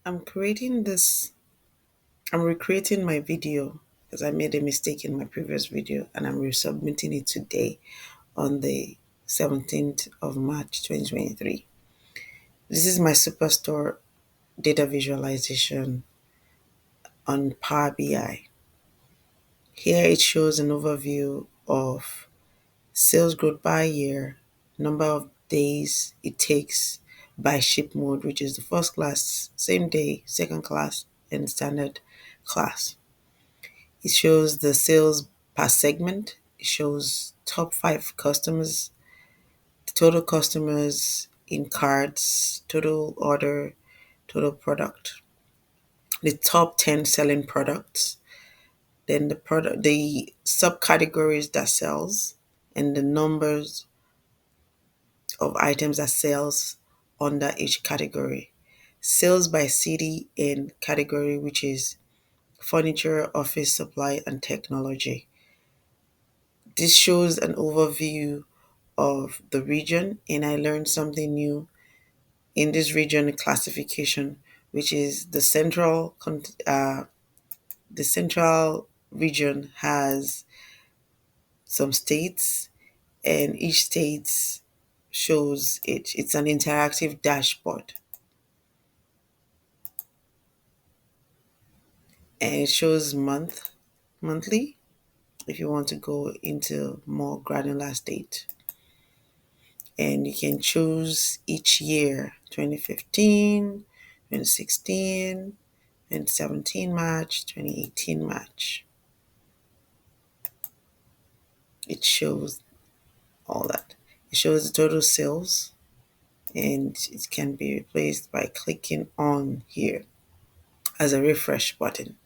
I'm creating this, I'm recreating my video because I made a mistake in my previous video and I'm resubmitting it today on the 17th of March 2023. This is my SuperStore data visualization on Power BI. Here it shows an overview of sales growth by year, number of days it takes by ship mode, which is the first class, same day, second class, and standard class. It shows the sales per segment. It shows top five customers, the total customers in cards, total order, total product, the top 10 selling products, then the subcategories that sells, and the numbers of items that sells under each category. Sales by city and category, which is furniture, office supply, and technology. This shows an overview of the region, and I learned something new in this region classification, which is the central region has some states, and each state shows it. It's an interactive dashboard, and it shows monthly. If you want to go into more granular state, and you can choose each year 2015, 2016, 2017 March, 2018 March. It shows all that. It shows the total sales, and it can be replaced by clicking on here as a refresh button.